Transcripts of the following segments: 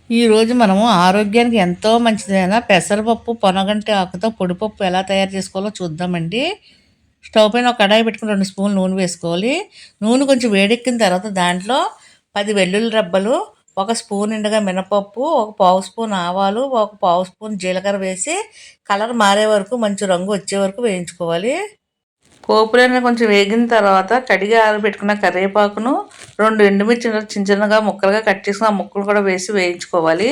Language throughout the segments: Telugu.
ఈరోజు మనము ఆరోగ్యానికి ఎంతో మంచిదైన పెసరపప్పు పొనగంటి ఆకుతో పొడిపప్పు ఎలా తయారు చేసుకోవాలో చూద్దామండి. స్టవ్ పైన ఒక కడాయి పెట్టుకుని 2 స్పూన్లు నూనె వేసుకోవాలి. నూనె కొంచెం వేడెక్కిన తర్వాత దాంట్లో 10 వెల్లుల్లి రబ్బలు, ఒక స్పూన్ నిండుగా మినపప్పు, ఒక పావు స్పూన్ ఆవాలు, ఒక పావు స్పూన్ జీలకర్ర వేసి కలర్ మారే వరకు మంచి రంగు వచ్చే వరకు వేయించుకోవాలి. పోపులన్నీ కొంచెం వేగిన తర్వాత కడిగి ఆరబెట్టుకున్న కరివేపాకును, 2 ఎండుమిర్చి చిన్న చిన్నగా ముక్కలుగా కట్ చేసుకుని ఆ ముక్కలు కూడా వేసి వేయించుకోవాలి.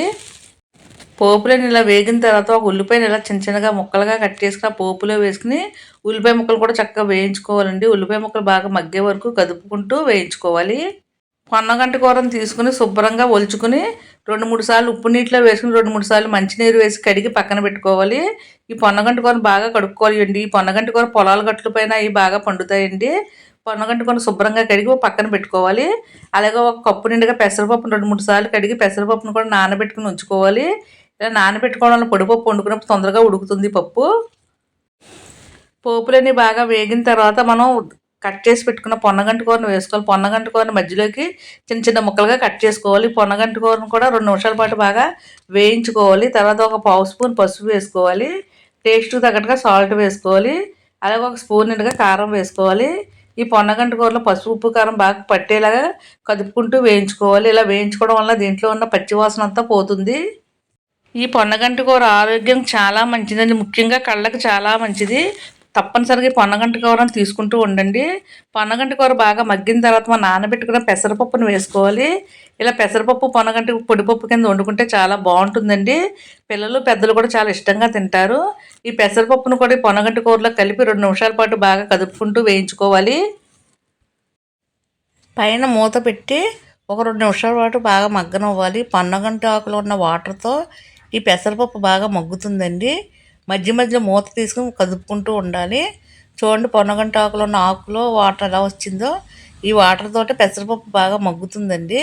పోపులని ఇలా వేగిన తర్వాత ఒక ఉల్లిపాయని ఇలా చిన్న చిన్నగా ముక్కలుగా కట్ చేసుకుని ఆ పోపులో వేసుకుని ఉల్లిపాయ ముక్కలు కూడా చక్కగా వేయించుకోవాలండి. ఉల్లిపాయ ముక్కలు బాగా మగ్గే వరకు కదుపుకుంటూ వేయించుకోవాలి. పొన్నగంటి కూరను తీసుకుని శుభ్రంగా ఒలుచుకుని 2-3 సార్లు ఉప్పు నీటిలో వేసుకుని 2-3 సార్లు మంచినీరు వేసి కడిగి పక్కన పెట్టుకోవాలి. ఈ పొన్నగంటి కూరను బాగా కడుక్కోవాలండి. ఈ పొన్నగంటి కూర పొలాల గట్ల పైన అవి బాగా పండుతాయండి. పొన్నగంటి కూరను శుభ్రంగా కడిగి పక్కన పెట్టుకోవాలి. అలాగే ఒక కప్పు నిండుగా పెసరపప్పును 2-3 సార్లు కడిగి పెసరపప్పును కూడా నానబెట్టుకుని ఉంచుకోవాలి. ఇలా నానబెట్టుకోవడం వల్ల పొడిపప్పు వండుకున్నప్పుడు తొందరగా ఉడుకుతుంది పప్పు. పోపులన్నీ బాగా వేగిన తర్వాత మనం కట్ చేసి పెట్టుకున్న పొన్నగంటి కూరను వేసుకోవాలి. పొన్నగంటి కూరను మధ్యలోకి చిన్న చిన్న ముక్కలుగా కట్ చేసుకోవాలి. పొన్నగంటి కూరను కూడా 2 నిమిషాల పాటు బాగా వేయించుకోవాలి. తర్వాత ఒక పావు స్పూన్ పసుపు వేసుకోవాలి. టేస్ట్కి తగ్గట్టుగా సాల్ట్ వేసుకోవాలి. అలాగే ఒక స్పూన్ నిండుగా కారం వేసుకోవాలి. ఈ పొన్నగంటి కూరలో పసుపు ఉప్పు కారం బాగా పట్టేలాగా కదుపుకుంటూ వేయించుకోవాలి. ఇలా వేయించుకోవడం వల్ల దీంట్లో ఉన్న పచ్చివాసన అంతా పోతుంది. ఈ పొన్నగంటి కూర ఆరోగ్యం చాలా మంచిదండి. ముఖ్యంగా కళ్ళకి చాలా మంచిది. తప్పనిసరిగా పొన్నగంటి కూరను తీసుకుంటూ ఉండండి. పొన్నగంటి కూర బాగా మగ్గిన తర్వాత మనం నానబెట్టుకున్న పెసరపప్పును వేసుకోవాలి. ఇలా పెసరపప్పు పొన్నగంటి పొడిపప్పు కింద వండుకుంటే చాలా బాగుంటుందండి. పిల్లలు పెద్దలు కూడా చాలా ఇష్టంగా తింటారు. ఈ పెసరపప్పును కూడా ఈ పొన్నగంటి కూరలో కలిపి 2 నిమిషాల పాటు బాగా కదుపుకుంటూ వేయించుకోవాలి. పైన మూత పెట్టి ఒక 2 నిమిషాల పాటు బాగా మగ్గనివ్వాలి. పొన్నగంటి ఆకులో ఉన్న వాటర్తో ఈ పెసరపప్పు బాగా మగ్గుతుందండి. మధ్య మధ్యలో మూత తీసుకుని కదుపుకుంటూ ఉండాలి. చూడండి పొన్నగంటి ఆకులో ఉన్న ఆకులో వాటర్ ఎలా వచ్చిందో. ఈ వాటర్ తోటి పెసరపప్పు బాగా మగ్గుతుందండి.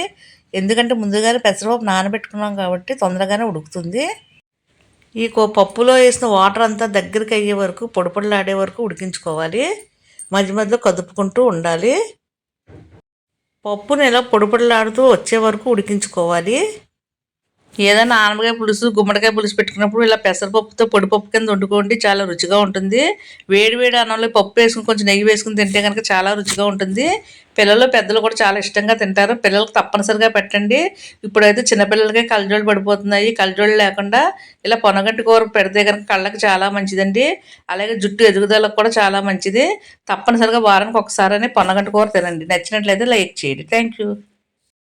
ఎందుకంటే ముందుగానే పెసరపప్పు నానబెట్టుకున్నాం కాబట్టి తొందరగానే ఉడుకుతుంది. ఈ పప్పులో వేసిన వాటర్ అంతా దగ్గరికి అయ్యే వరకు పొడిపొడిలాడే వరకు ఉడికించుకోవాలి. మధ్య మధ్యలో కదుపుకుంటూ ఉండాలి. పప్పుని ఇలా పొడిపొడిలాడుతూ వచ్చే వరకు ఉడికించుకోవాలి. ఏదైనా ఆనపకాయ పులుసు, గుమ్మడికాయ పులుసు పెట్టుకున్నప్పుడు ఇలా పెసరపప్పుతో పొడిపప్పు కింద వండుకోండి, చాలా రుచిగా ఉంటుంది. వేడి వేడి అన్నంలో పప్పు వేసుకుని కొంచెం నెయ్యి వేసుకుని తింటే కనుక చాలా రుచిగా ఉంటుంది. పిల్లలు పెద్దలు కూడా చాలా ఇష్టంగా తింటారు. పిల్లలకు తప్పనిసరిగా పెట్టండి. ఇప్పుడైతే చిన్నపిల్లలకే కళ్ళజోళ్ళు పడిపోతున్నాయి. కళ్ళజోళ్ళు లేకుండా ఇలా పొనగంటి కూర పెడితే కనుక కళ్ళకి చాలా మంచిదండి. అలాగే జుట్టు ఎదుగుదలకు కూడా చాలా మంచిది. తప్పనిసరిగా వారానికి ఒకసారి పొనగంటి కూర తినండి. నచ్చినట్లయితే లైక్ చేయండి. Thank you.